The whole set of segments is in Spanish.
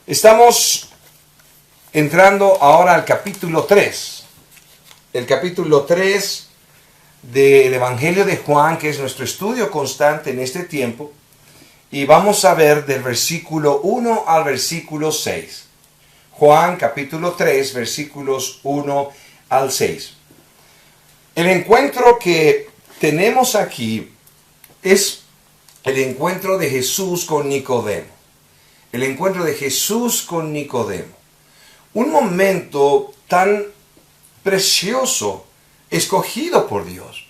Estamos entrando ahora al capítulo 3. El capítulo 3 del Evangelio de Juan, que es nuestro estudio constante en este tiempo. Y vamos a ver del versículo 1 al versículo 6. Juan capítulo 3, versículos 1 al 6. El encuentro que tenemos aquí es el encuentro de Jesús con Nicodemo. El encuentro de Jesús con Nicodemo. Un momento tan precioso, escogido por Dios.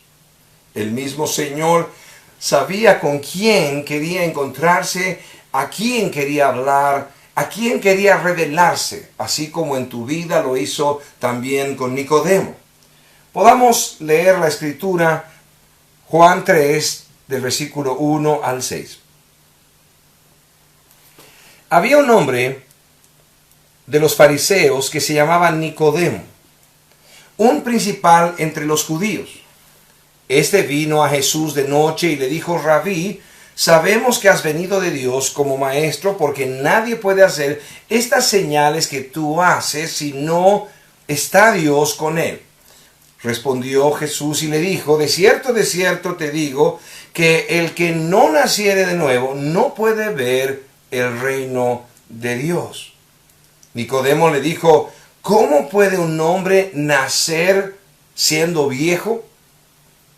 El mismo Señor sabía con quién quería encontrarse, a quién quería hablar, a quién quería revelarse, así como en tu vida lo hizo también con Nicodemo. Podamos leer la escritura, Juan 3, del versículo 1 al 6. Había un hombre de los fariseos que se llamaba Nicodemo, un principal entre los judíos. Este vino a Jesús de noche y le dijo: Rabí, sabemos que has venido de Dios como maestro, porque nadie puede hacer estas señales que tú haces si no está Dios con él. Respondió Jesús y le dijo: de cierto te digo, que el que no naciere de nuevo no puede ver el reino de Dios. Nicodemo le dijo: ¿cómo puede un hombre nacer siendo viejo?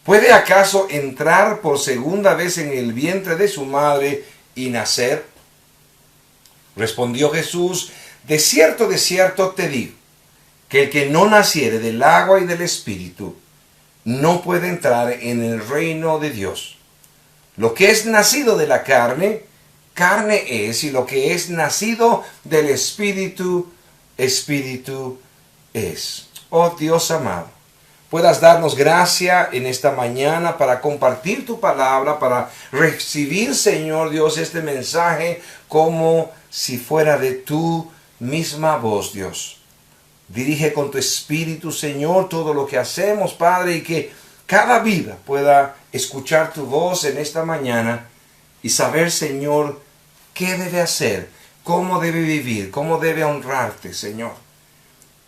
¿Puede acaso entrar por segunda vez en el vientre de su madre y nacer? Respondió Jesús: de cierto te digo, que el que no naciere del agua y del Espíritu no puede entrar en el reino de Dios. Lo que es nacido de la carne, carne es, y lo que es nacido del Espíritu, Espíritu es. Oh Dios amado, puedas darnos gracia en esta mañana para compartir tu palabra, para recibir, Señor Dios, este mensaje como si fuera de tu misma voz, Dios. Dirige con tu Espíritu, Señor, todo lo que hacemos, Padre, y que cada vida pueda escuchar tu voz en esta mañana y saber, Señor, qué debe hacer, cómo debe vivir, cómo debe honrarte, Señor.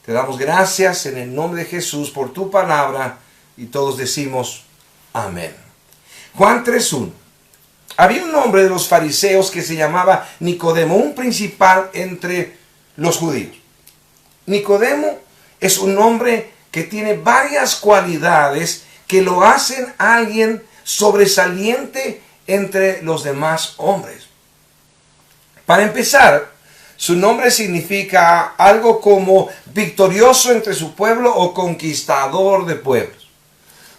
Te damos gracias en el nombre de Jesús por tu palabra y todos decimos amén. Juan 3:1. Había un hombre de los fariseos que se llamaba Nicodemo, un principal entre los judíos. Nicodemo es un hombre que tiene varias cualidades que lo hacen alguien sobresaliente entre los demás hombres. Para empezar, su nombre significa algo como victorioso entre su pueblo o conquistador de pueblos.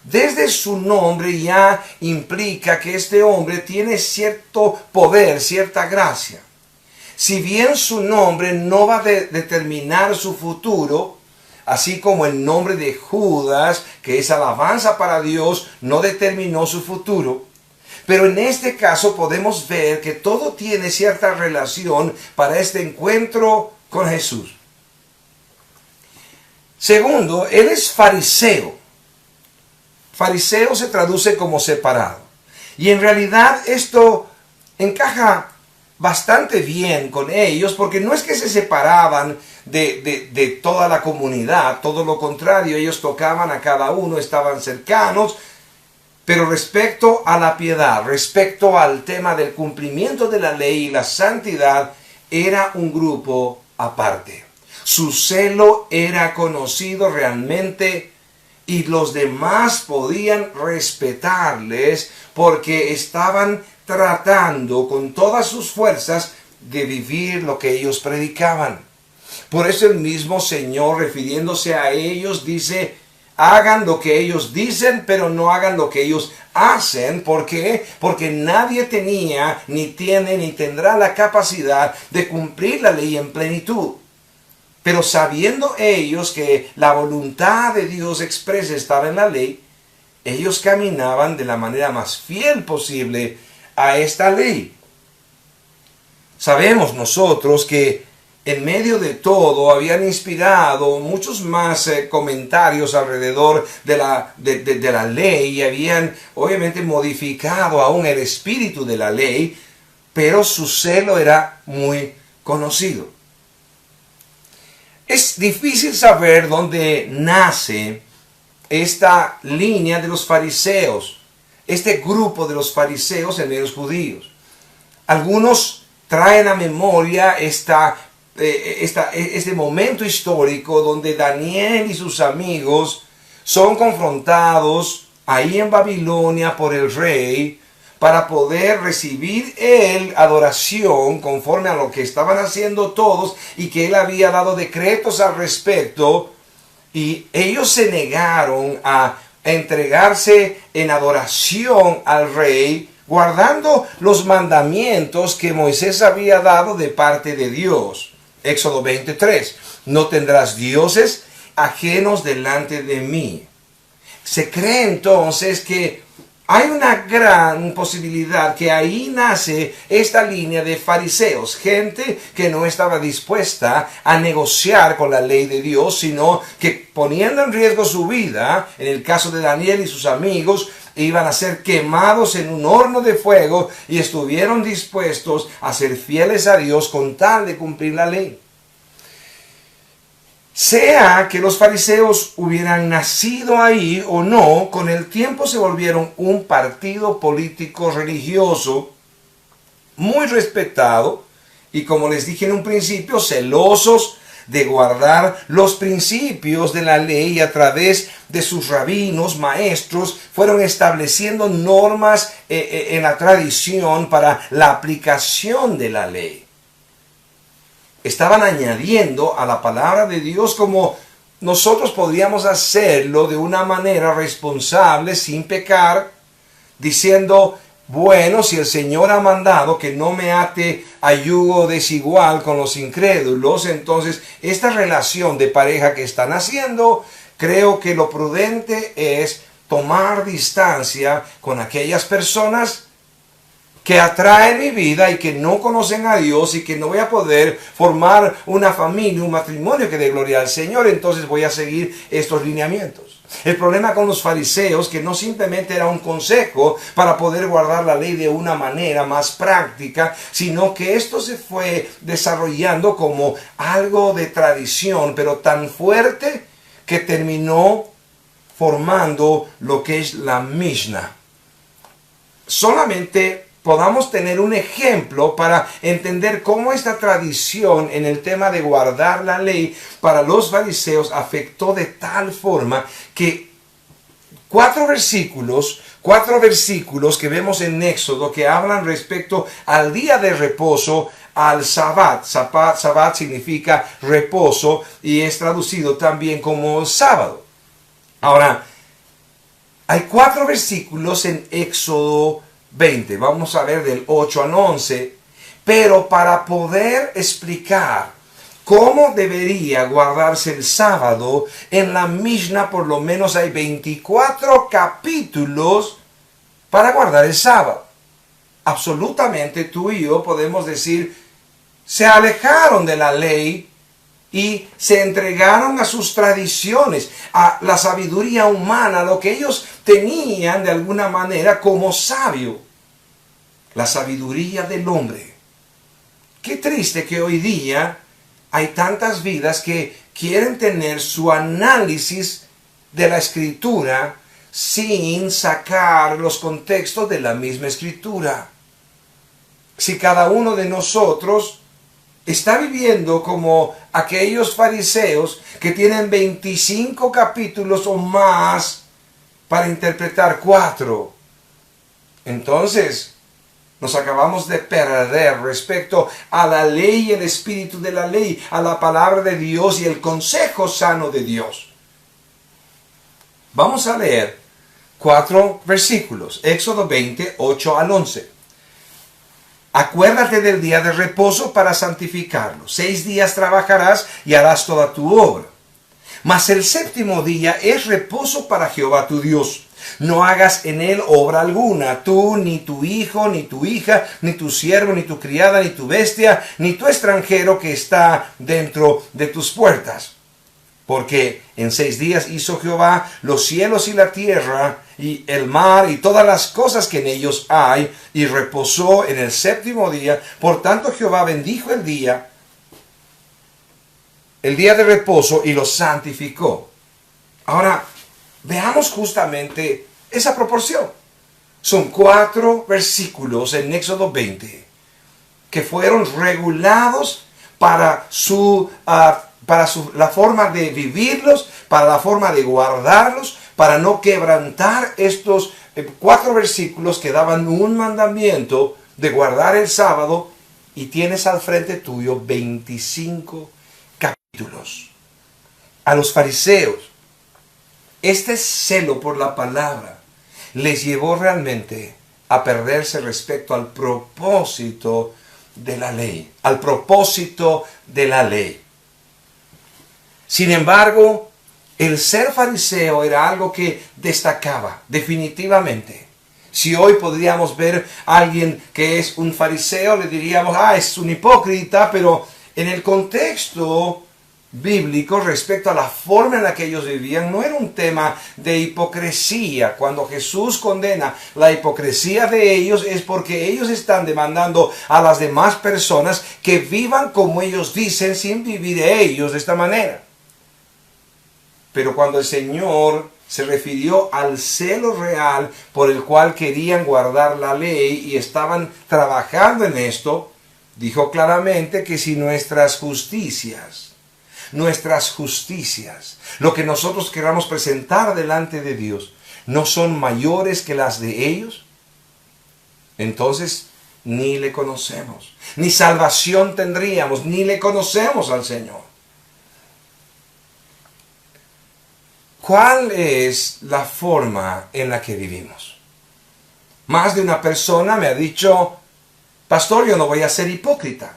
Desde su nombre ya implica que este hombre tiene cierto poder, cierta gracia. Si bien su nombre no va a determinar su futuro, así como el nombre de Judas, que es alabanza para Dios, no determinó su futuro, pero en este caso podemos ver que todo tiene cierta relación para este encuentro con Jesús. Segundo, él es fariseo. Fariseo se traduce como separado. Y en realidad esto encaja bastante bien con ellos, porque no es que se separaban de toda la comunidad, todo lo contrario, ellos tocaban a cada uno, estaban cercanos, pero respecto a la piedad, respecto al tema del cumplimiento de la ley y la santidad, era un grupo aparte. Su celo era conocido realmente y los demás podían respetarles porque estaban tratando con todas sus fuerzas de vivir lo que ellos predicaban. Por eso el mismo Señor, refiriéndose a ellos, dice: hagan lo que ellos dicen, pero no hagan lo que ellos hacen. ¿Por qué? Porque nadie tenía, ni tiene, ni tendrá la capacidad de cumplir la ley en plenitud. Pero sabiendo ellos que la voluntad de Dios expresa estaba en la ley, ellos caminaban de la manera más fiel posible a esta ley. Sabemos nosotros que en medio de todo habían inspirado muchos más comentarios alrededor de la ley y habían obviamente modificado aún el espíritu de la ley, pero su celo era muy conocido. Es difícil saber dónde nace esta línea de los fariseos, este grupo de los fariseos en los judíos. Algunos traen a memoria este momento histórico donde Daniel y sus amigos son confrontados ahí en Babilonia por el rey para poder recibir él adoración conforme a lo que estaban haciendo todos y que él había dado decretos al respecto, y ellos se negaron a entregarse en adoración al rey, guardando los mandamientos que Moisés había dado de parte de Dios. Éxodo 23, no tendrás dioses ajenos delante de mí. Se cree entonces que hay una gran posibilidad que ahí nace esta línea de fariseos, gente que no estaba dispuesta a negociar con la ley de Dios, sino que poniendo en riesgo su vida, en el caso de Daniel y sus amigos, iban a ser quemados en un horno de fuego y estuvieron dispuestos a ser fieles a Dios con tal de cumplir la ley. Sea que los fariseos hubieran nacido ahí o no, con el tiempo se volvieron un partido político religioso muy respetado y, como les dije en un principio, celosos de guardar los principios de la ley, y a través de sus rabinos, maestros, fueron estableciendo normas en la tradición para la aplicación de la ley. Estaban añadiendo a la palabra de Dios como nosotros podríamos hacerlo de una manera responsable, sin pecar, diciendo, bueno, si el Señor ha mandado que no me ate a yugo desigual con los incrédulos, entonces esta relación de pareja que están haciendo, creo que lo prudente es tomar distancia con aquellas personas que atraen mi vida y que no conocen a Dios, y que no voy a poder formar una familia, un matrimonio que dé gloria al Señor. Entonces voy a seguir estos lineamientos. El problema con los fariseos, que no simplemente era un consejo para poder guardar la ley de una manera más práctica, sino que esto se fue desarrollando como algo de tradición, pero tan fuerte que terminó formando lo que es la Mishnah. Solamente podamos tener un ejemplo para entender cómo esta tradición en el tema de guardar la ley para los fariseos afectó de tal forma que cuatro versículos que vemos en Éxodo que hablan respecto al día de reposo, al Sabbat. Sabbat significa reposo y es traducido también como sábado. Ahora, hay 4 versículos en Éxodo 20, vamos a ver del 8 al 11, pero para poder explicar cómo debería guardarse el sábado, en la Mishnah por lo menos hay 24 capítulos para guardar el sábado. Absolutamente tú y yo podemos decir, se alejaron de la ley y se entregaron a sus tradiciones, a la sabiduría humana, lo que ellos tenían de alguna manera como sabio, la sabiduría del hombre. Qué triste que hoy día hay tantas vidas que quieren tener su análisis de la escritura sin sacar los contextos de la misma escritura. Si cada uno de nosotros está viviendo como aquellos fariseos que tienen 25 capítulos o más para interpretar 4, entonces nos acabamos de perder respecto a la ley y el espíritu de la ley, a la palabra de Dios y el consejo sano de Dios. Vamos a leer 4 versículos. Éxodo 20, 8 al 11. Acuérdate del día de reposo para santificarlo. 6 días trabajarás y harás toda tu obra. Mas el 7º día es reposo para Jehová tu Dios. No hagas en él obra alguna, tú, ni tu hijo, ni tu hija, ni tu siervo, ni tu criada, ni tu bestia, ni tu extranjero que está dentro de tus puertas. Porque en 6 días hizo Jehová los cielos y la tierra, y el mar, y todas las cosas que en ellos hay, y reposó en el 7º día. Por tanto Jehová bendijo el día el día de reposo y lo santificó. Ahora, veamos justamente esa proporción. Son 4 versículos en Éxodo 20 que fueron regulados para la forma de vivirlos, para la forma de guardarlos, para no quebrantar estos 4 versículos que daban un mandamiento de guardar el sábado, y tienes al frente tuyo 25 capítulos. A los fariseos, este celo por la palabra les llevó realmente a perderse respecto al propósito de la ley, al propósito de la ley. Sin embargo, el ser fariseo era algo que destacaba definitivamente. Si hoy podríamos ver a alguien que es un fariseo, le diríamos, es un hipócrita, pero en el contexto bíblico respecto a la forma en la que ellos vivían, no era un tema de hipocresía. Cuando Jesús condena la hipocresía de ellos, es porque ellos están demandando a las demás personas que vivan como ellos dicen, sin vivir ellos de esta manera. Pero cuando el Señor se refirió al celo real por el cual querían guardar la ley y estaban trabajando en esto, dijo claramente que si nuestras justicias, lo que nosotros queramos presentar delante de Dios, no son mayores que las de ellos, entonces ni le conocemos, ni salvación tendríamos, ni le conocemos al Señor. ¿Cuál es la forma en la que vivimos? Más de una persona me ha dicho, pastor, yo no voy a ser hipócrita.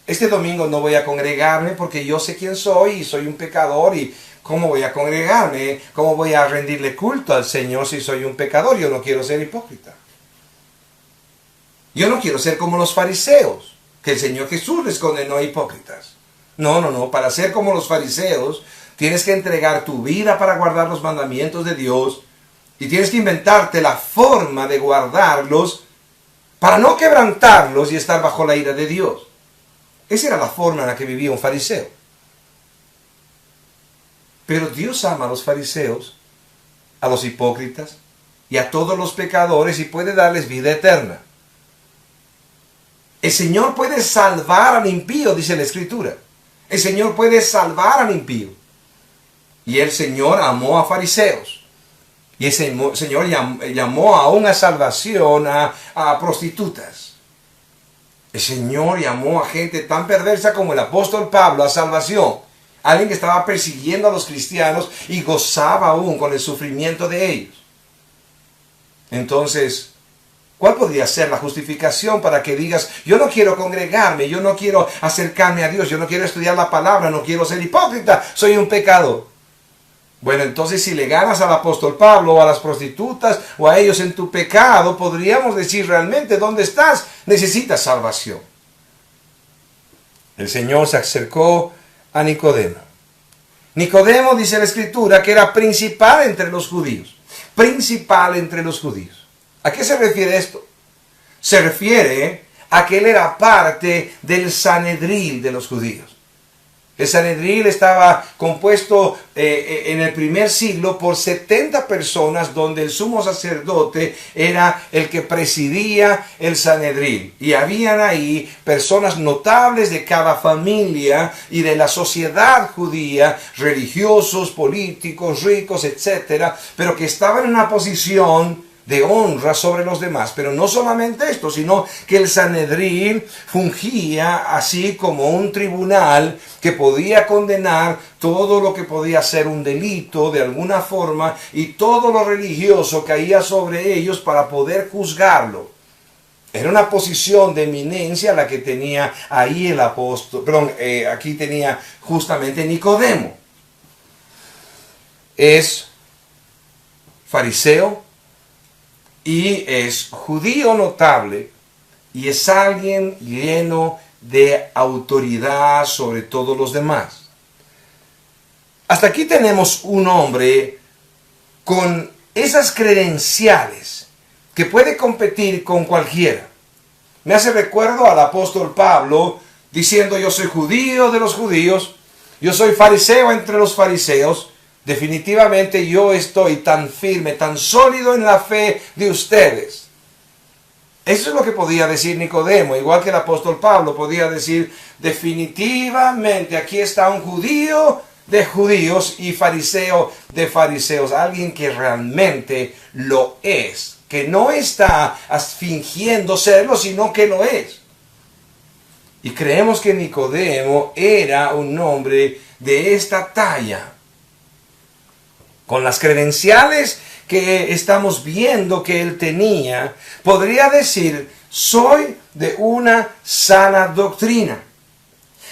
Este domingo no voy a congregarme porque yo sé quién soy y soy un pecador, y ¿cómo voy a congregarme? ¿Cómo voy a rendirle culto al Señor si soy un pecador? Yo no quiero ser hipócrita. Yo no quiero ser como los fariseos, que el Señor Jesús les condenó a hipócritas. No. Para ser como los fariseos, tienes que entregar tu vida para guardar los mandamientos de Dios, y tienes que inventarte la forma de guardarlos para no quebrantarlos y estar bajo la ira de Dios. Esa era la forma en la que vivía un fariseo. Pero Dios ama a los fariseos, a los hipócritas y a todos los pecadores, y puede darles vida eterna. El Señor puede salvar al impío, dice la Escritura. El Señor puede salvar al impío. Y el Señor amó a fariseos. Y el Señor llamó aún a salvación a prostitutas. El Señor llamó a gente tan perversa como el apóstol Pablo a salvación. Alguien que estaba persiguiendo a los cristianos y gozaba aún con el sufrimiento de ellos. Entonces, ¿cuál podría ser la justificación para que digas, yo no quiero congregarme, yo no quiero acercarme a Dios, yo no quiero estudiar la palabra, no quiero ser hipócrita, soy un pecador? Bueno, entonces si le ganas al apóstol Pablo o a las prostitutas o a ellos en tu pecado, podríamos decir realmente, ¿dónde estás? Necesitas salvación. El Señor se acercó a Nicodemo. Nicodemo, dice la Escritura, que era principal entre los judíos. Principal entre los judíos. ¿A qué se refiere esto? Se refiere a que él era parte del Sanedrín de los judíos. El Sanedrín estaba compuesto en el primer siglo por 70 personas, donde el sumo sacerdote era el que presidía el Sanedrín. Y habían ahí personas notables de cada familia y de la sociedad judía, religiosos, políticos, ricos, etc., pero que estaban en una posición de honra sobre los demás. Pero no solamente esto, sino que el Sanedrín fungía así como un tribunal que podía condenar todo lo que podía ser un delito de alguna forma, y todo lo religioso caía sobre ellos para poder juzgarlo. Era una posición de eminencia la que tenía ahí el apóstol, aquí tenía justamente Nicodemo. Es fariseo y es judío notable, y es alguien lleno de autoridad sobre todos los demás. Hasta aquí tenemos un hombre con esas credenciales que puede competir con cualquiera. Me hace recuerdo al apóstol Pablo diciendo, yo soy judío de los judíos, yo soy fariseo entre los fariseos, definitivamente yo estoy tan firme, tan sólido en la fe de ustedes. Eso es lo que podía decir Nicodemo, igual que el apóstol Pablo podía decir, definitivamente aquí está un judío de judíos y fariseo de fariseos, alguien que realmente lo es, que no está fingiendo serlo, sino que lo es. Y creemos que Nicodemo era un hombre de esta talla, con las credenciales que estamos viendo que él tenía, podría decir, soy de una sana doctrina,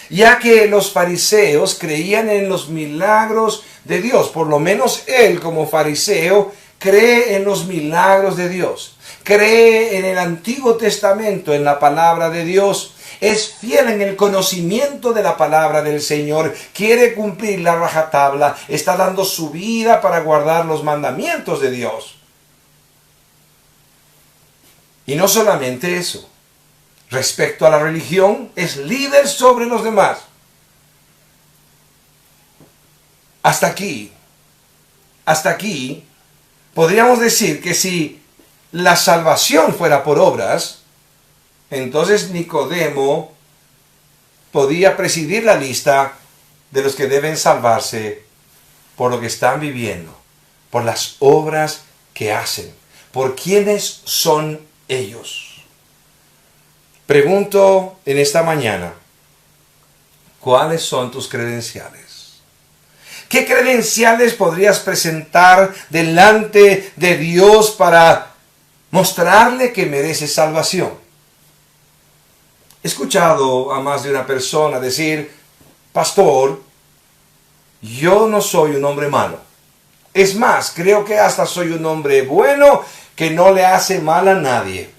ya que los fariseos creían en los milagros de Dios. Por lo menos él como fariseo cree en los milagros de Dios, cree en el Antiguo Testamento, en la palabra de Dios, es fiel en el conocimiento de la palabra del Señor, quiere cumplir la rajatabla, está dando su vida para guardar los mandamientos de Dios. Y no solamente eso, respecto a la religión, es líder sobre los demás. Hasta aquí, podríamos decir que si la salvación fuera por obras, entonces Nicodemo podía presidir la lista de los que deben salvarse por lo que están viviendo, por las obras que hacen, por quiénes son ellos. Pregunto en esta mañana, ¿cuáles son tus credenciales? ¿Qué credenciales podrías presentar delante de Dios para mostrarle que mereces salvación? He escuchado a más de una persona decir, pastor, yo no soy un hombre malo. Es más, creo que hasta soy un hombre bueno que no le hace mal a nadie.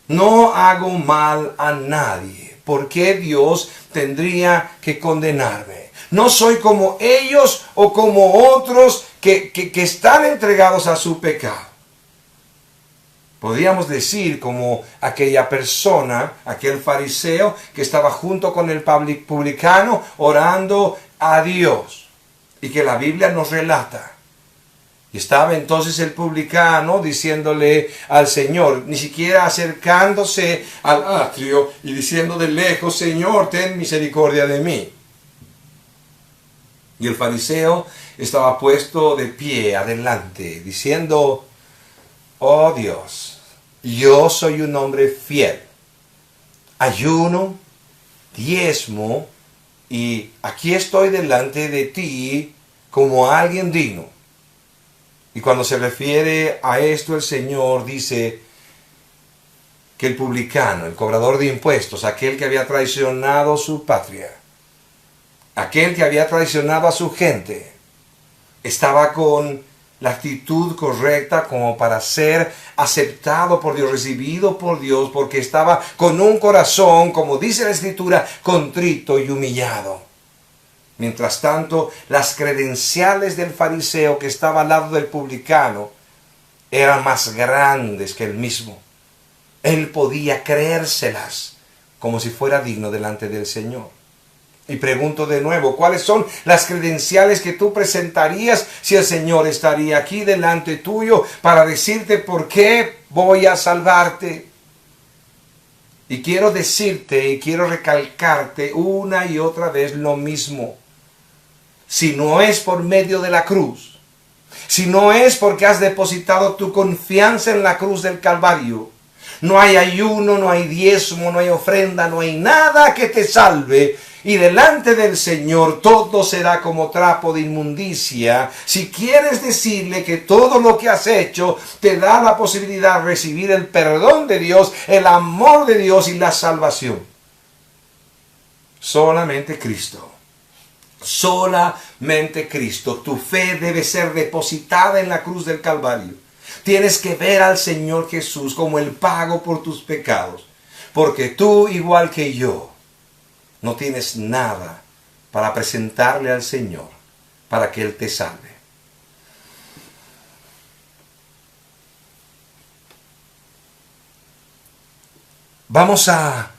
No hago mal a nadie. ¿Por qué Dios tendría que condenarme? No soy como ellos o como otros que están entregados a su pecado. Podríamos decir como aquella persona, aquel fariseo que estaba junto con el publicano orando a Dios y que la Biblia nos relata. Y estaba entonces el publicano diciéndole al Señor, ni siquiera acercándose al atrio y diciendo de lejos, Señor, ten misericordia de mí. Y el fariseo estaba puesto de pie adelante, diciendo, oh Dios, yo soy un hombre fiel. Ayuno, diezmo, y aquí estoy delante de ti como alguien digno. Y cuando se refiere a esto, el Señor dice que el publicano, el cobrador de impuestos, aquel que había traicionado su patria, aquel que había traicionado a su gente, estaba con la actitud correcta como para ser aceptado por Dios, recibido por Dios, porque estaba con un corazón, como dice la Escritura, contrito y humillado. Mientras tanto, las credenciales del fariseo que estaba al lado del publicano eran más grandes que él mismo. Él podía creérselas como si fuera digno delante del Señor. Y pregunto de nuevo, ¿cuáles son las credenciales que tú presentarías si el Señor estaría aquí delante tuyo para decirte por qué voy a salvarte? Y quiero decirte y quiero recalcarte una y otra vez lo mismo. Si no es por medio de la cruz, si no es porque has depositado tu confianza en la cruz del Calvario, no hay ayuno, no hay diezmo, no hay ofrenda, no hay nada que te salve. Y delante del Señor todo será como trapo de inmundicia. Si quieres decirle que todo lo que has hecho te da la posibilidad de recibir el perdón de Dios, el amor de Dios y la salvación. Solamente Cristo. Solamente Cristo. Tu fe debe ser depositada en la cruz del Calvario. Tienes que ver al Señor Jesús como el pago por tus pecados. Porque tú, igual que yo, no tienes nada para presentarle al Señor para que Él te salve. Vamos a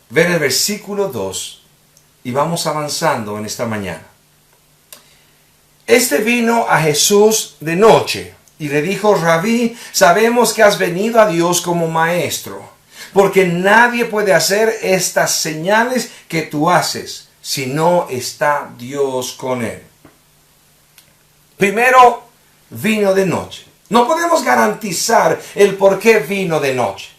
ver el versículo 2 y vamos avanzando en esta mañana. Este vino a Jesús de noche y le dijo: Rabí, sabemos que has venido a Dios como maestro, porque nadie puede hacer estas señales que tú haces si no está Dios con él. Primero, vino de noche. No podemos garantizar el por qué vino de noche.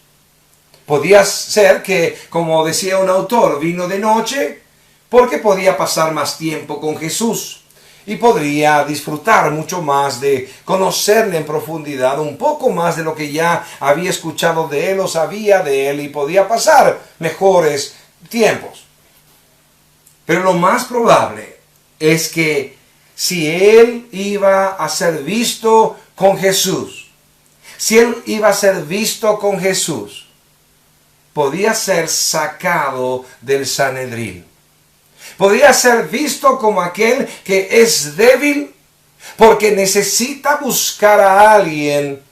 Podía ser que, como decía un autor, vino de noche porque podía pasar más tiempo con Jesús y podría disfrutar mucho más de conocerle en profundidad, un poco más de lo que ya había escuchado de él o sabía de él, y podía pasar mejores tiempos. Pero lo más probable es que si él iba a ser visto con Jesús, si él iba a ser visto con Jesús, podía ser sacado del Sanedrín. Podría ser visto como aquel que es débil porque necesita buscar a alguien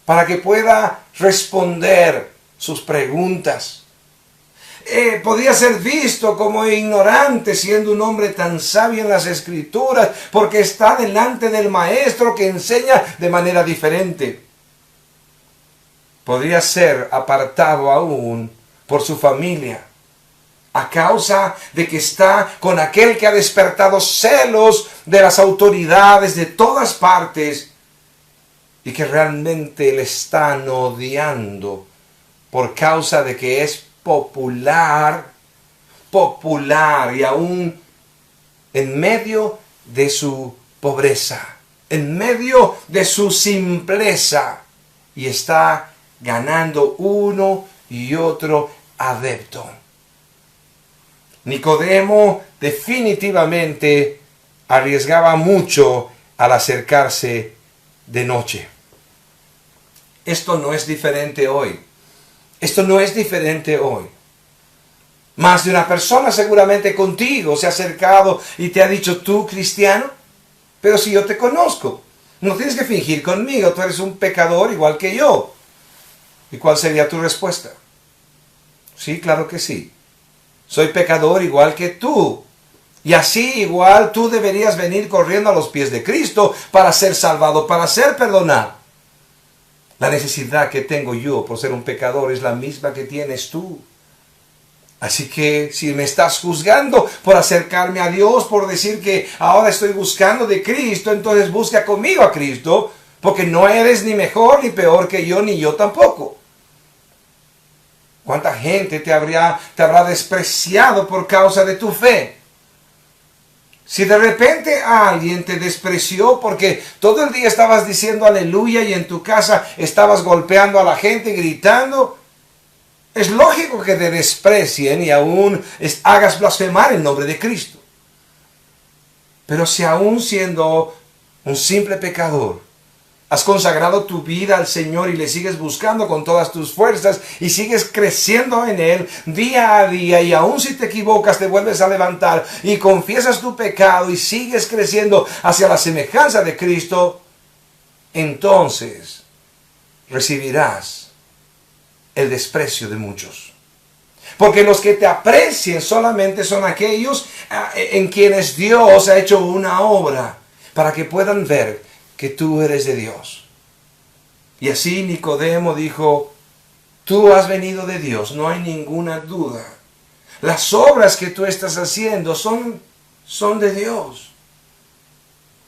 para que pueda responder sus preguntas. Podría ser visto como ignorante siendo un hombre tan sabio en las Escrituras porque está delante del maestro que enseña de manera diferente. Podría ser apartado aún por su familia, a causa de que está con aquel que ha despertado celos de las autoridades de todas partes y que realmente le están odiando por causa de que es popular y aún en medio de su pobreza, en medio de su simpleza, y está ganando uno y otro adepto. Nicodemo definitivamente arriesgaba mucho al acercarse de noche. Esto no es diferente hoy. Esto no es diferente hoy. Más de una persona seguramente contigo se ha acercado y te ha dicho: tú, cristiano, pero si yo te conozco, no tienes que fingir conmigo, tú eres un pecador igual que yo. ¿Y cuál sería tu respuesta? Sí, claro que sí. Soy pecador igual que tú. Y así igual tú deberías venir corriendo a los pies de Cristo para ser salvado, para ser perdonado. La necesidad que tengo yo por ser un pecador es la misma que tienes tú. Así que si me estás juzgando por acercarme a Dios, por decir que ahora estoy buscando de Cristo, entonces busca conmigo a Cristo, porque no eres ni mejor ni peor que yo, ni yo tampoco. ¿Cuánta gente te habrá despreciado por causa de tu fe? Si de repente alguien te despreció porque todo el día estabas diciendo aleluya y en tu casa estabas golpeando a la gente, gritando, es lógico que te desprecien y aún hagas blasfemar el nombre de Cristo. Pero si aún siendo un simple pecador, has consagrado tu vida al Señor y le sigues buscando con todas tus fuerzas y sigues creciendo en Él día a día, y aún si te equivocas te vuelves a levantar y confiesas tu pecado y sigues creciendo hacia la semejanza de Cristo, entonces recibirás el desprecio de muchos. Porque los que te aprecien solamente son aquellos en quienes Dios ha hecho una obra para que puedan ver que tú eres de Dios. Y así Nicodemo dijo: tú has venido de Dios, no hay ninguna duda. Las obras que tú estás haciendo son de Dios.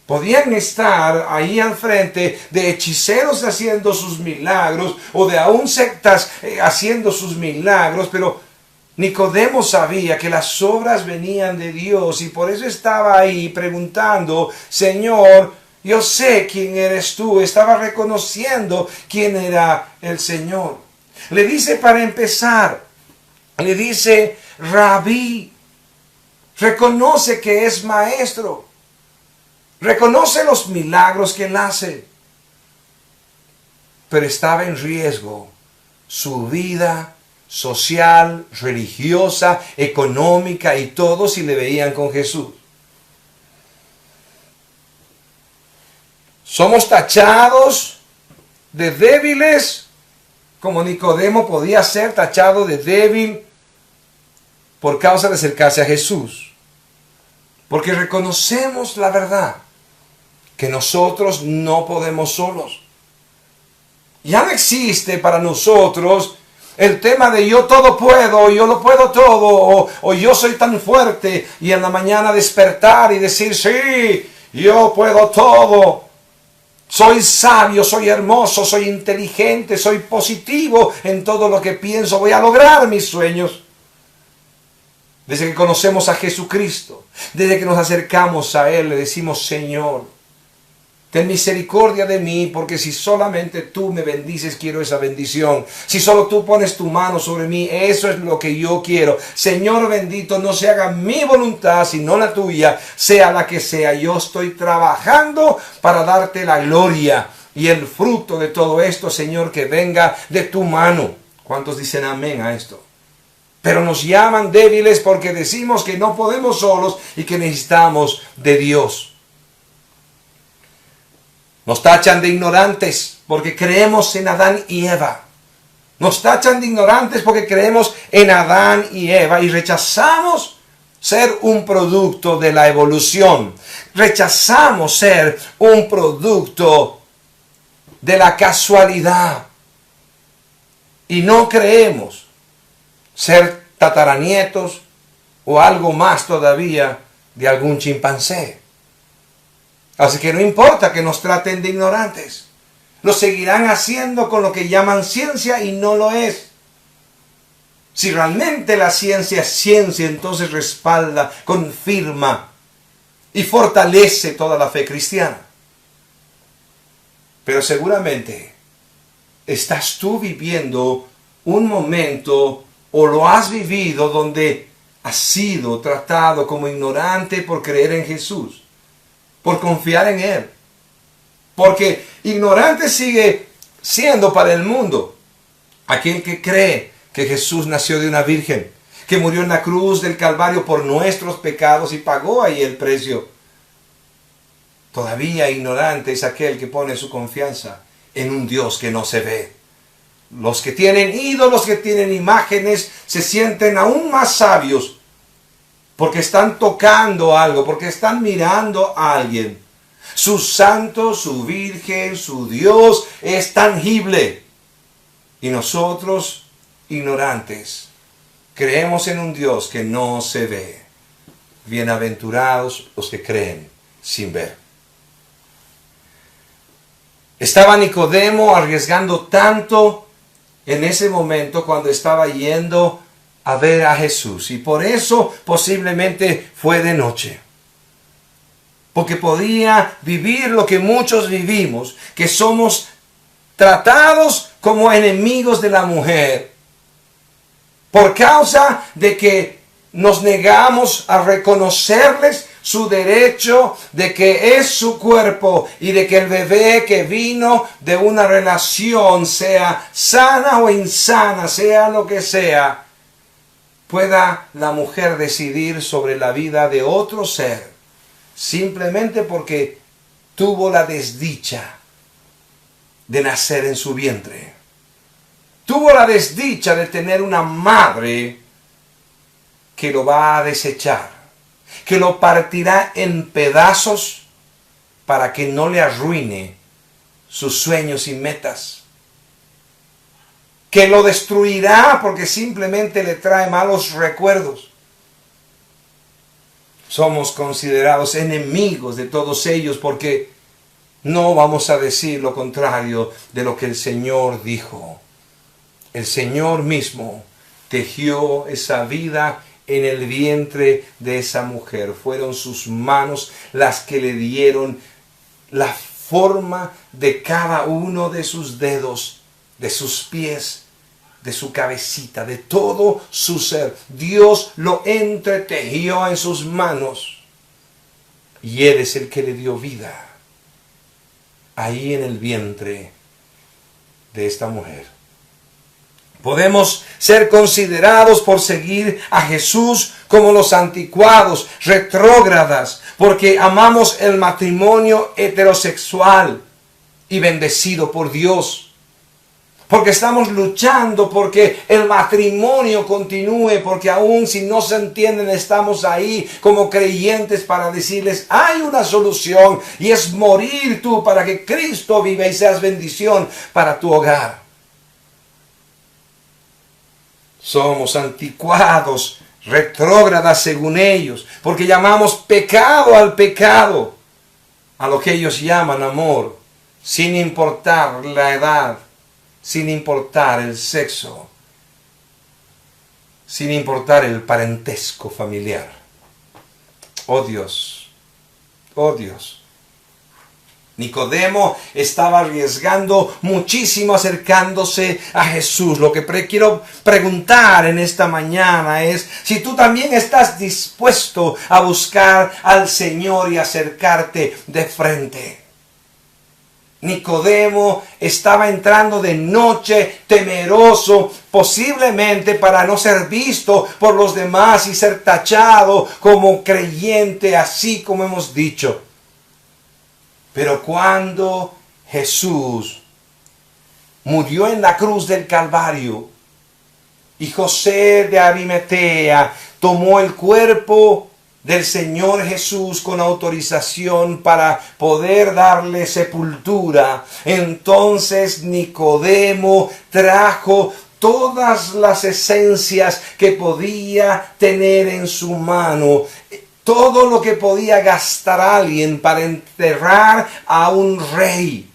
Podían estar ahí al frente de hechiceros haciendo sus milagros, o de aún sectas haciendo sus milagros, pero Nicodemo sabía que las obras venían de Dios, y por eso estaba ahí preguntando: Señor, yo sé quién eres tú. Estaba reconociendo quién era el Señor. Le dice, para empezar, le dice Rabí. Reconoce que es maestro. Reconoce los milagros que él hace. Pero estaba en riesgo su vida social, religiosa, económica y todo si le veían con Jesús. Somos tachados de débiles, como Nicodemo podía ser tachado de débil por causa de acercarse a Jesús. Porque reconocemos la verdad, que nosotros no podemos solos. Ya no existe para nosotros el tema de yo todo puedo, yo lo puedo todo, o yo soy tan fuerte, y en la mañana despertar y decir, sí, yo puedo todo. Soy sabio, soy hermoso, soy inteligente, soy positivo en todo lo que pienso, voy a lograr mis sueños. Desde que conocemos a Jesucristo, desde que nos acercamos a Él, le decimos, Señor, ten misericordia de mí, porque si solamente tú me bendices, quiero esa bendición. Si solo tú pones tu mano sobre mí, eso es lo que yo quiero. Señor bendito, no se haga mi voluntad, sino la tuya, sea la que sea. Yo estoy trabajando para darte la gloria y el fruto de todo esto, Señor, que venga de tu mano. ¿Cuántos dicen amén a esto? Pero nos llaman débiles porque decimos que no podemos solos y que necesitamos de Dios. Nos tachan de ignorantes porque creemos en Adán y Eva. Nos tachan de ignorantes porque creemos en Adán y Eva y rechazamos ser un producto de la evolución. Rechazamos ser un producto de la casualidad. Y no creemos ser tataranietos o algo más todavía de algún chimpancé. Así que no importa que nos traten de ignorantes. Lo seguirán haciendo con lo que llaman ciencia y no lo es. Si realmente la ciencia es ciencia, entonces respalda, confirma y fortalece toda la fe cristiana. Pero seguramente estás tú viviendo un momento o lo has vivido donde has sido tratado como ignorante por creer en Jesús, por confiar en Él. Porque ignorante sigue siendo para el mundo aquel que cree que Jesús nació de una virgen, que murió en la cruz del Calvario por nuestros pecados y pagó ahí el precio. Todavía ignorante es aquel que pone su confianza en un Dios que no se ve. Los que tienen ídolos, que tienen imágenes, se sienten aún más sabios porque están tocando algo, porque están mirando a alguien. Su santo, su virgen, su Dios es tangible. Y nosotros, ignorantes, creemos en un Dios que no se ve. Bienaventurados los que creen sin ver. Estaba Nicodemo arriesgando tanto en ese momento cuando estaba yendo a ver a Jesús. Y por eso posiblemente fue de noche. Porque podía vivir lo que muchos vivimos, que somos tratados como enemigos de la mujer. Por causa de que nos negamos a reconocerles su derecho de que es su cuerpo y de que el bebé que vino de una relación, sea sana o insana, sea lo que sea, pueda la mujer decidir sobre la vida de otro ser, simplemente porque tuvo la desdicha de nacer en su vientre. Tuvo la desdicha de tener una madre que lo va a desechar, que lo partirá en pedazos para que no le arruine sus sueños y metas, que lo destruirá porque simplemente le trae malos recuerdos. Somos considerados enemigos de todos ellos porque no vamos a decir lo contrario de lo que el Señor dijo. El Señor mismo tejió esa vida en el vientre de esa mujer. Fueron sus manos las que le dieron la forma de cada uno de sus dedos, de sus pies, de su cabecita, de todo su ser. Dios lo entretejió en sus manos. Y Él es el que le dio vida ahí en el vientre de esta mujer. Podemos ser considerados por seguir a Jesús como los anticuados, retrógradas, porque amamos el matrimonio heterosexual y bendecido por Dios. porque estamos luchando porque el matrimonio continúe, porque aún si no se entienden estamos ahí como creyentes para decirles hay una solución y es morir tú para que Cristo viva y seas bendición para tu hogar. Somos anticuados, retrógradas según ellos, porque llamamos pecado al pecado, a lo que ellos llaman amor, sin importar la edad, sin importar el sexo, sin importar el parentesco familiar. Oh Dios, oh Dios. Nicodemo estaba arriesgando muchísimo acercándose a Jesús. Lo que quiero preguntar en esta mañana es si tú también estás dispuesto a buscar al Señor y acercarte de frente. Nicodemo estaba entrando de noche temeroso, posiblemente para no ser visto por los demás y ser tachado como creyente, así como hemos dicho. Pero cuando Jesús murió en la cruz del Calvario y José de Arimatea tomó el cuerpo del Señor Jesús con autorización para poder darle sepultura, entonces Nicodemo trajo todas las esencias que podía tener en su mano, todo lo que podía gastar alguien para enterrar a un rey,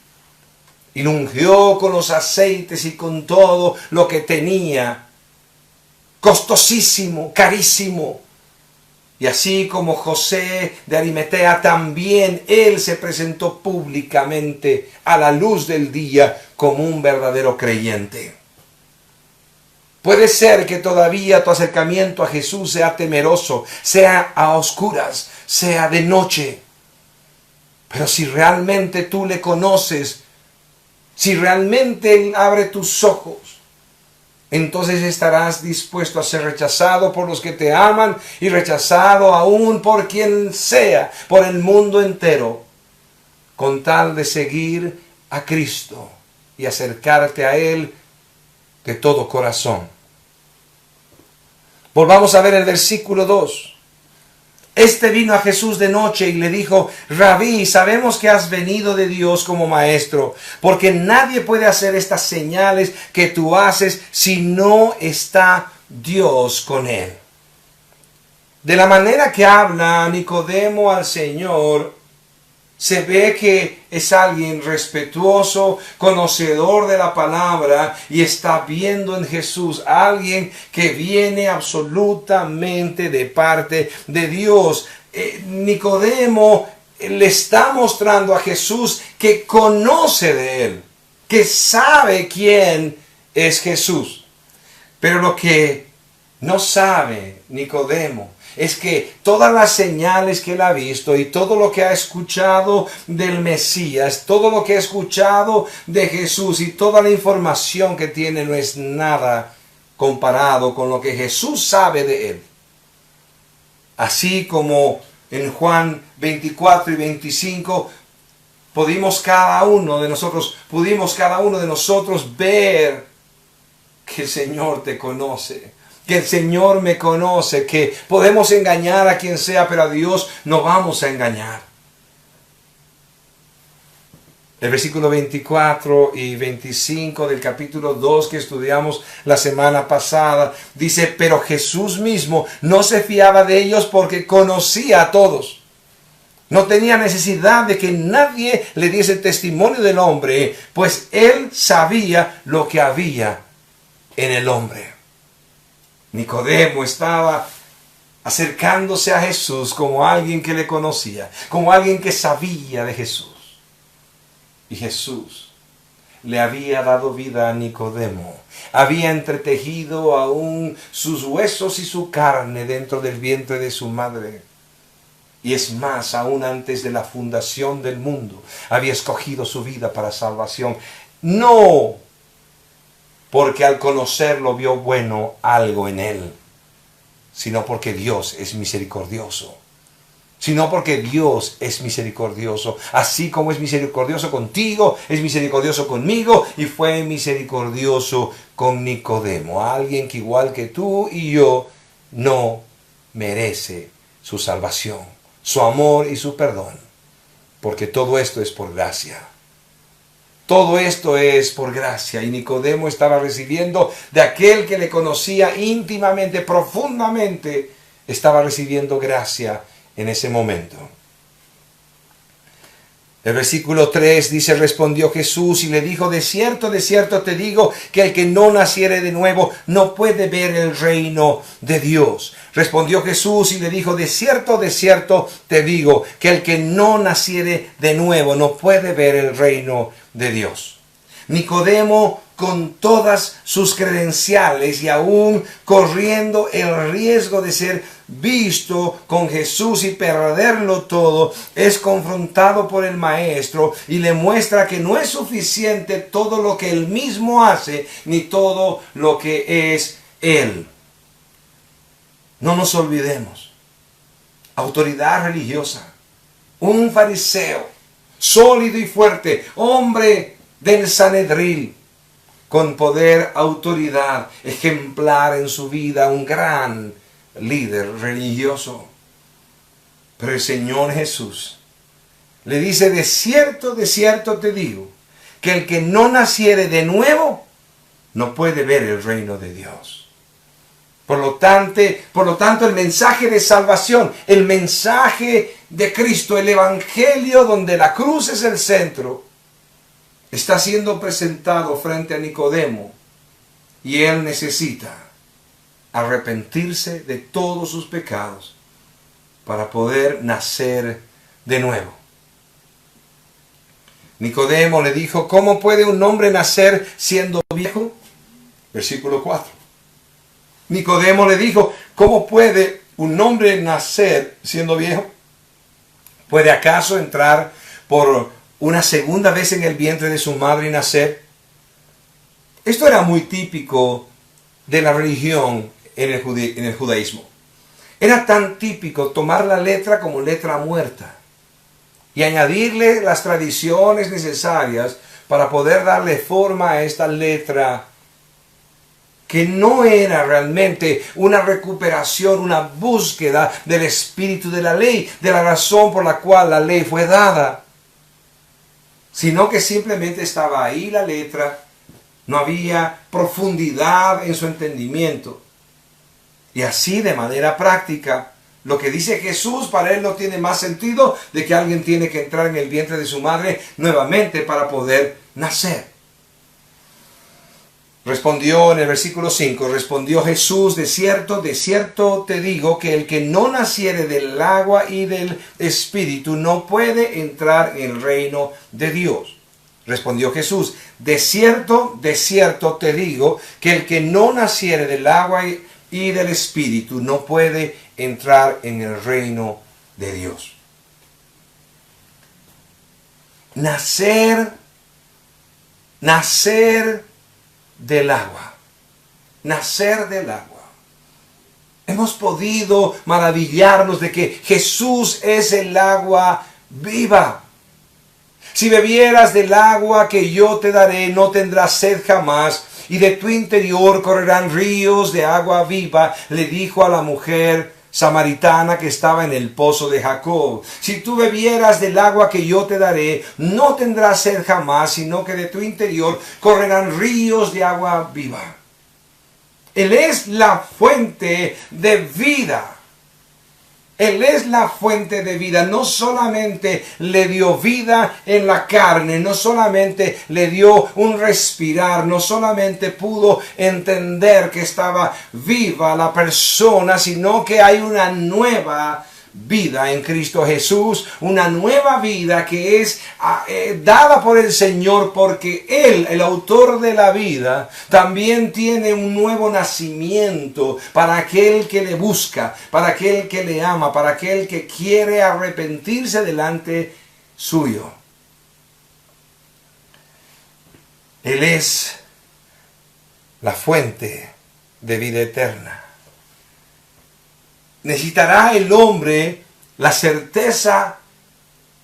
y lo ungió con los aceites y con todo lo que tenía, costosísimo, carísimo. Y así como José de Arimatea, también él se presentó públicamente a la luz del día como un verdadero creyente. Puede ser que todavía tu acercamiento a Jesús sea temeroso, sea a oscuras, sea de noche. Pero si realmente tú le conoces, si realmente Él abre tus ojos, entonces estarás dispuesto a ser rechazado por los que te aman y rechazado aún por quien sea, por el mundo entero, con tal de seguir a Cristo y acercarte a Él de todo corazón. Volvamos a ver el versículo 2. Este vino a Jesús de noche y le dijo: Rabí, sabemos que has venido de Dios como maestro, porque nadie puede hacer estas señales que tú haces si no está Dios con él. De la manera que habla Nicodemo al Señor, se ve que es alguien respetuoso, conocedor de la palabra y está viendo en Jesús a alguien que viene absolutamente de parte de Dios. Nicodemo le está mostrando a Jesús que conoce de él, que sabe quién es Jesús. Pero lo que no sabe Nicodemo es que todas las señales que él ha visto y todo lo que ha escuchado del Mesías, todo lo que ha escuchado de Jesús y toda la información que tiene no es nada comparado con lo que Jesús sabe de él. Así como en Juan 24 y 25 pudimos cada uno de nosotros ver que el Señor te conoce, que el Señor me conoce, que podemos engañar a quien sea, pero a Dios no vamos a engañar. El versículo 24 y 25 del capítulo 2 que estudiamos la semana pasada dice: pero Jesús mismo no se fiaba de ellos porque conocía a todos. No tenía necesidad de que nadie le diese testimonio del hombre, pues él sabía lo que había en el hombre. Nicodemo estaba acercándose a Jesús como alguien que le conocía, como alguien que sabía de Jesús. Y Jesús le había dado vida a Nicodemo, había entretejido aún sus huesos y su carne dentro del vientre de su madre. Y es más, aún antes de la fundación del mundo, había escogido su vida para salvación. No porque al conocerlo vio bueno algo en él, sino porque Dios es misericordioso. sino porque Dios es misericordioso. Así como es misericordioso contigo, es misericordioso conmigo y fue misericordioso con Nicodemo, alguien que igual que tú y yo no merece su salvación, su amor y su perdón, porque todo esto es por gracia. Todo esto es por gracia, y Nicodemo estaba recibiendo de aquel que le conocía íntimamente, profundamente, estaba recibiendo gracia en ese momento. El versículo 3 dice: respondió Jesús y le dijo: de cierto te digo, que el que no naciere de nuevo no puede ver el reino de Dios. Respondió Jesús y le dijo: de cierto te digo, que el que no naciere de nuevo no puede ver el reino de Dios. Nicodemo, con todas sus credenciales y aún corriendo el riesgo de ser visto con Jesús y perderlo todo, es confrontado por el maestro y le muestra que no es suficiente todo lo que él mismo hace, ni todo lo que es él. No nos olvidemos, autoridad religiosa, un fariseo sólido y fuerte, hombre del Sanedrín, con poder, autoridad, ejemplar en su vida, un gran líder religioso. Pero el Señor Jesús le dice: de cierto te digo, que el que no naciere de nuevo no puede ver el reino de Dios. Por lo tanto, el mensaje de salvación, el mensaje de Cristo, el evangelio donde la cruz es el centro, está siendo presentado frente a Nicodemo, y él necesita arrepentirse de todos sus pecados para poder nacer de nuevo. Nicodemo le dijo: ¿cómo puede un hombre nacer siendo viejo? Versículo 4. Nicodemo le dijo: ¿cómo puede un hombre nacer siendo viejo? ¿Puede acaso entrar por una segunda vez en el vientre de su madre y nacer? Esto era muy típico de la religión en el judaísmo. Era tan típico tomar la letra como letra muerta y añadirle las tradiciones necesarias para poder darle forma a esta letra, que no era realmente una recuperación, una búsqueda del espíritu de la ley, de la razón por la cual la ley fue dada, sino que simplemente estaba ahí la letra, no había profundidad en su entendimiento. Y así, de manera práctica, lo que dice Jesús para él no tiene más sentido de que alguien tiene que entrar en el vientre de su madre nuevamente para poder nacer. Respondió en el versículo 5, respondió Jesús: de cierto te digo, que el que no naciere del agua y del espíritu no puede entrar en el reino de Dios. Respondió Jesús: de cierto te digo, que el que no naciere del agua y del espíritu no puede entrar en el reino de Dios. Nacer del agua. Nacer del agua. Hemos podido maravillarnos de que Jesús es el agua viva. Si bebieras del agua que yo te daré, no tendrás sed jamás, y de tu interior correrán ríos de agua viva, le dijo a la mujer samaritana que estaba en el pozo de Jacob. Si tú bebieras del agua que yo te daré, no tendrás sed jamás, sino que de tu interior correrán ríos de agua viva. Él es la fuente de vida. Él es la fuente de vida. No solamente le dio vida en la carne, no solamente le dio un respirar, no solamente pudo entender que estaba viva la persona, sino que hay una nueva vida en Cristo Jesús, una nueva vida que es dada por el Señor, porque Él, el autor de la vida, también tiene un nuevo nacimiento para aquel que le busca, para aquel que le ama, para aquel que quiere arrepentirse delante suyo. Él es la fuente de vida eterna. Necesitará el hombre la certeza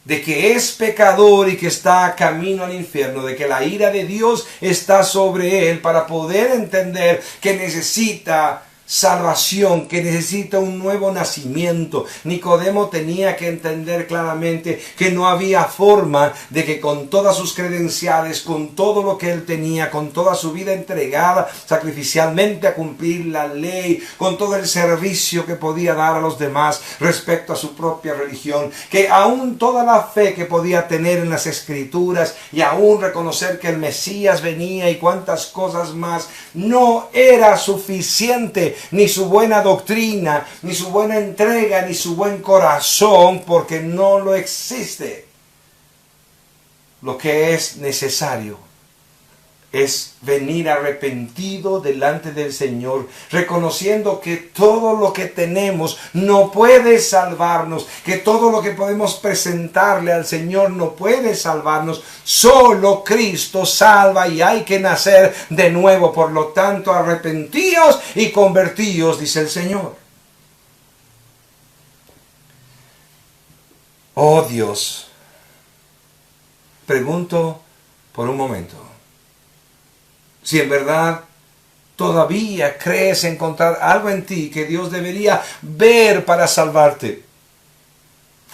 de que es pecador y que está camino al infierno, de que la ira de Dios está sobre él, para poder entender que necesita salvación, que necesita un nuevo nacimiento. Nicodemo tenía que entender claramente que no había forma de que con todas sus credenciales, con todo lo que él tenía, con toda su vida entregada sacrificialmente a cumplir la ley, con todo el servicio que podía dar a los demás respecto a su propia religión, que aún toda la fe que podía tener en las Escrituras y aún reconocer que el Mesías venía y cuantas cosas más, no era suficiente, ni su buena doctrina, ni su buena entrega, ni su buen corazón, porque no lo existe. Lo que es necesario es venir arrepentido delante del Señor, reconociendo que todo lo que tenemos no puede salvarnos, que todo lo que podemos presentarle al Señor no puede salvarnos. Solo Cristo salva y hay que nacer de nuevo. Por lo tanto, arrepentíos y convertíos, dice el Señor. Oh Dios, pregunto por un momento, si en verdad todavía crees encontrar algo en ti que Dios debería ver para salvarte.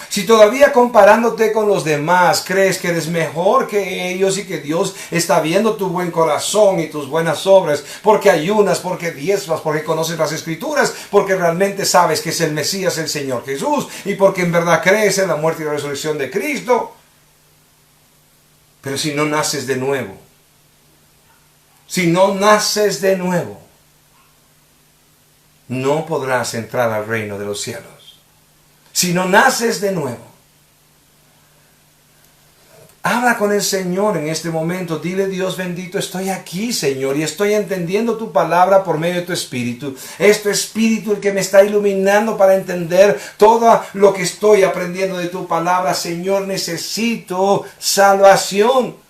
Si todavía comparándote con los demás crees que eres mejor que ellos y que Dios está viendo tu buen corazón y tus buenas obras, porque ayunas, porque diezmas, porque conoces las Escrituras, porque realmente sabes que es el Mesías, el Señor Jesús, y porque en verdad crees en la muerte y la resurrección de Cristo. Pero si no naces de nuevo, si no naces de nuevo, no podrás entrar al reino de los cielos. Si no naces de nuevo, habla con el Señor en este momento. Dile: Dios bendito, estoy aquí, Señor, y estoy entendiendo tu palabra por medio de tu Espíritu. Es tu Espíritu el que me está iluminando para entender todo lo que estoy aprendiendo de tu palabra. Señor, necesito salvación.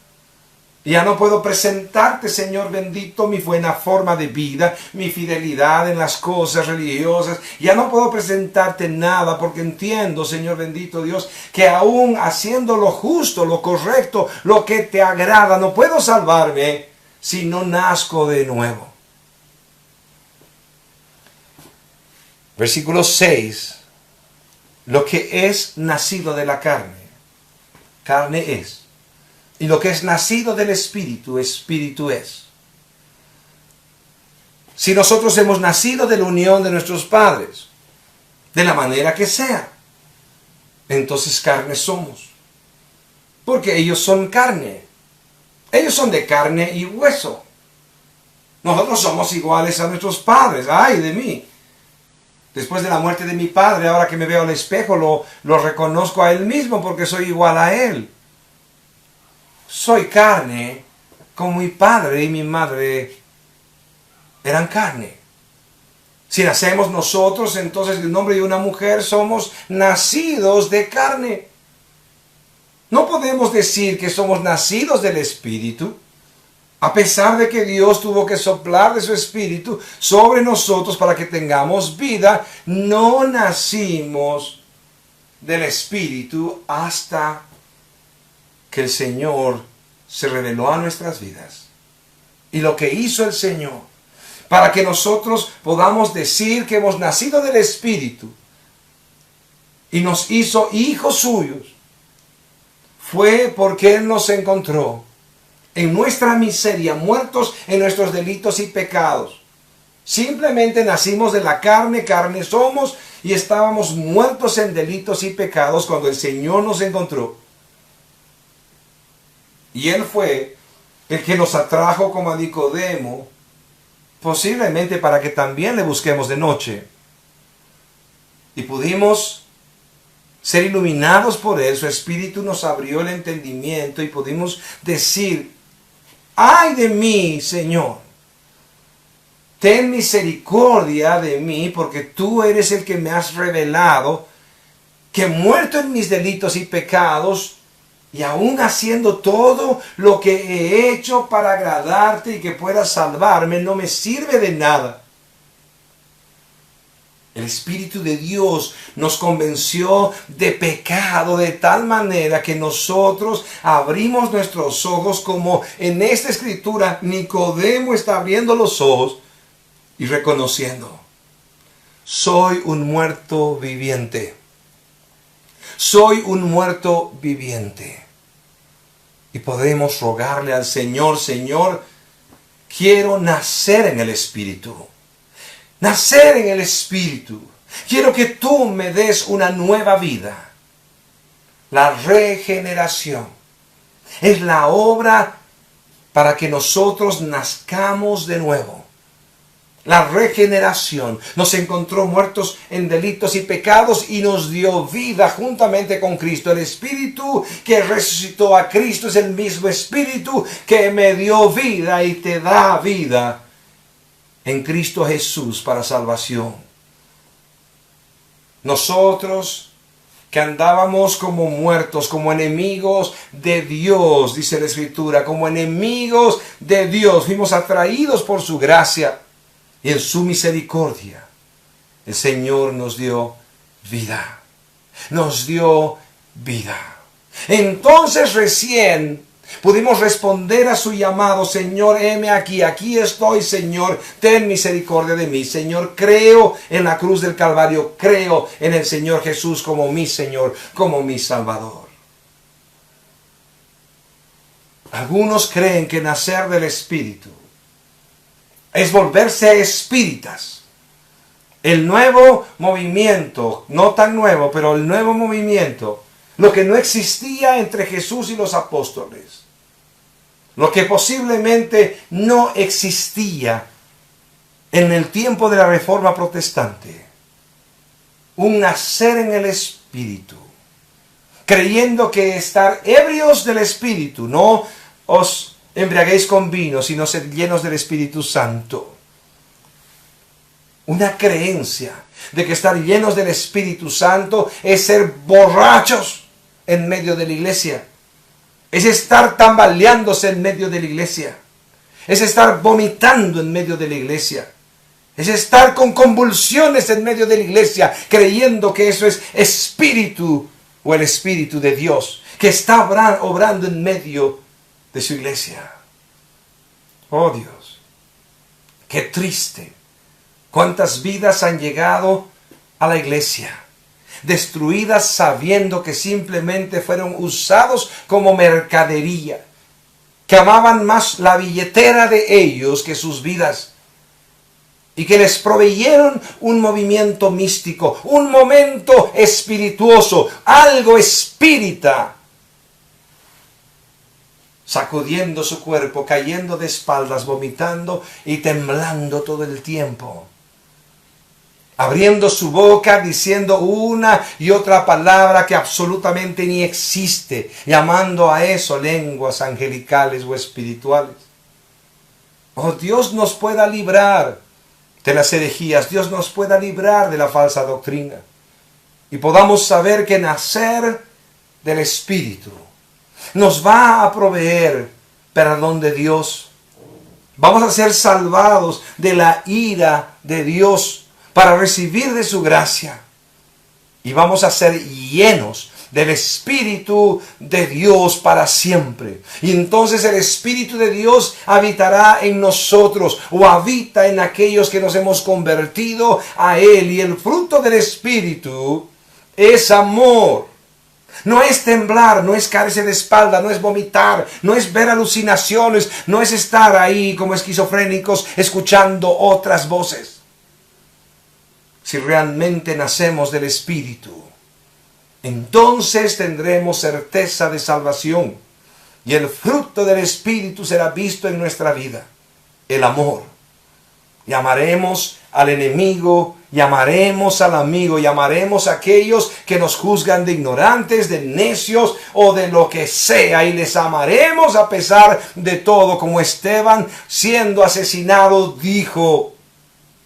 Ya no puedo presentarte, Señor bendito, mi buena forma de vida, mi fidelidad en las cosas religiosas. Ya no puedo presentarte nada, porque entiendo, Señor bendito Dios, que aún haciendo lo justo, lo correcto, lo que te agrada, no puedo salvarme si no nazco de nuevo. Versículo 6. Lo que es nacido de la carne, carne es. Y lo que es nacido del Espíritu, Espíritu es. Si nosotros hemos nacido de la unión de nuestros padres, de la manera que sea, entonces carne somos. Porque ellos son carne. Ellos son de carne y hueso. Nosotros somos iguales a nuestros padres. ¡Ay de mí! Después de la muerte de mi padre, ahora que me veo al espejo, lo reconozco a él mismo porque soy igual a él. Soy carne como mi padre y mi madre eran carne. Si nacemos nosotros, entonces del nombre de una mujer somos nacidos de carne. No podemos decir que somos nacidos del Espíritu, a pesar de que Dios tuvo que soplar de su Espíritu sobre nosotros para que tengamos vida. No nacimos del Espíritu hasta que el Señor se reveló a nuestras vidas. Y lo que hizo el Señor para que nosotros podamos decir que hemos nacido del Espíritu y nos hizo hijos suyos, fue porque Él nos encontró en nuestra miseria, muertos en nuestros delitos y pecados. Simplemente nacimos de la carne, carne somos, y estábamos muertos en delitos y pecados cuando el Señor nos encontró. Y Él fue el que nos atrajo como a Nicodemo, posiblemente para que también le busquemos de noche. Y pudimos ser iluminados por Él. Su Espíritu nos abrió el entendimiento y pudimos decir: ¡ay de mí, Señor! Ten misericordia de mí, porque tú eres el que me has revelado que muerto en mis delitos y pecados, y aún haciendo todo lo que he hecho para agradarte y que pueda salvarme, no me sirve de nada. El Espíritu de Dios nos convenció de pecado de tal manera que nosotros abrimos nuestros ojos, como en esta escritura Nicodemo está abriendo los ojos y reconociendo: soy un muerto viviente. Soy un muerto viviente. Y podemos rogarle al Señor: Señor, quiero nacer en el Espíritu. Nacer en el Espíritu. Quiero que tú me des una nueva vida. La regeneración es la obra para que nosotros nazcamos de nuevo. La regeneración nos encontró muertos en delitos y pecados y nos dio vida juntamente con Cristo. El Espíritu que resucitó a Cristo es el mismo Espíritu que me dio vida y te da vida en Cristo Jesús para salvación. Nosotros que andábamos como muertos, como enemigos de Dios, dice la Escritura, como enemigos de Dios, fuimos atraídos por su gracia y en su misericordia. El Señor nos dio vida. Nos dio vida. Entonces recién pudimos responder a su llamado: Señor, heme aquí, aquí estoy, Señor, ten misericordia de mí. Señor, creo en la cruz del Calvario, creo en el Señor Jesús como mi Señor, como mi Salvador. Algunos creen que nacer del Espíritu es volverse espíritas. El nuevo movimiento, no tan nuevo, pero el nuevo movimiento, lo que no existía entre Jesús y los apóstoles, lo que posiblemente no existía en el tiempo de la Reforma Protestante, un nacer en el Espíritu, creyendo que estar ebrios del Espíritu, no os embriaguéis con vino, sino sed llenos del Espíritu Santo. Una creencia de que estar llenos del Espíritu Santo es ser borrachos en medio de la iglesia. Es estar tambaleándose en medio de la iglesia. Es estar vomitando en medio de la iglesia. Es estar con convulsiones en medio de la iglesia, creyendo que eso es espíritu o el Espíritu de Dios, que está obrando en medio de su iglesia. Oh Dios, qué triste. Cuántas vidas han llegado a la iglesia, destruidas sabiendo que simplemente fueron usados como mercadería, que amaban más la billetera de ellos que sus vidas, y que les proveyeron un movimiento místico, un momento espirituoso, algo espírita, sacudiendo su cuerpo, cayendo de espaldas, vomitando y temblando todo el tiempo, abriendo su boca, diciendo una y otra palabra que absolutamente ni existe, llamando a eso lenguas angelicales o espirituales. Oh, Dios nos pueda librar de las herejías, Dios nos pueda librar de la falsa doctrina, y podamos saber que nacer del Espíritu nos va a proveer perdón de Dios. Vamos a ser salvados de la ira de Dios para recibir de su gracia. Y vamos a ser llenos del Espíritu de Dios para siempre. Y entonces el Espíritu de Dios habitará en nosotros, o habita en aquellos que nos hemos convertido a Él. Y el fruto del Espíritu es amor. No es temblar, no es caerse de espalda, no es vomitar, no es ver alucinaciones, no es estar ahí como esquizofrénicos escuchando otras voces. Si realmente nacemos del Espíritu, entonces tendremos certeza de salvación, y el fruto del Espíritu será visto en nuestra vida: el amor. Llamaremos al enemigo, llamaremos al amigo, llamaremos a aquellos que nos juzgan de ignorantes, de necios o de lo que sea, y les amaremos a pesar de todo, como Esteban, siendo asesinado, dijo: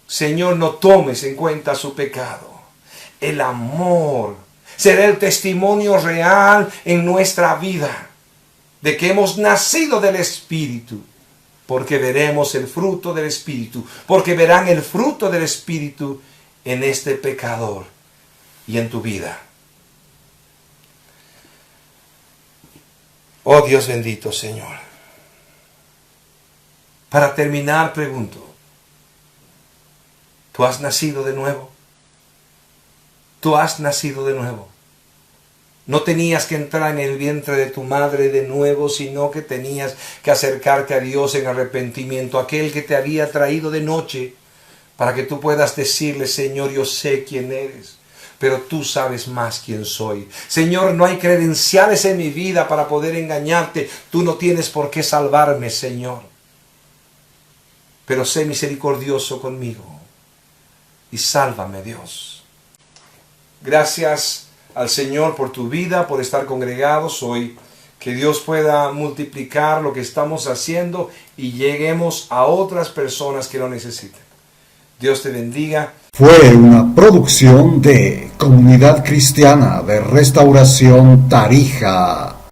Señor, no tomes en cuenta su pecado. El amor será el testimonio real en nuestra vida de que hemos nacido del Espíritu, porque veremos el fruto del Espíritu, porque verán el fruto del Espíritu en este pecador y en tu vida. Oh Dios bendito, Señor. Para terminar, pregunto, ¿tú has nacido de nuevo? ¿Tú has nacido de nuevo? No tenías que entrar en el vientre de tu madre de nuevo, sino que tenías que acercarte a Dios en arrepentimiento, aquel que te había traído de noche, para que tú puedas decirle: Señor, yo sé quién eres, pero tú sabes más quién soy. Señor, no hay credenciales en mi vida para poder engañarte. Tú no tienes por qué salvarme, Señor. Pero sé misericordioso conmigo y sálvame, Dios. Gracias al Señor por tu vida, por estar congregados hoy. Que Dios pueda multiplicar lo que estamos haciendo y lleguemos a otras personas que lo necesiten. Dios te bendiga. Fue una producción de Comunidad Cristiana de Restauración Tarija.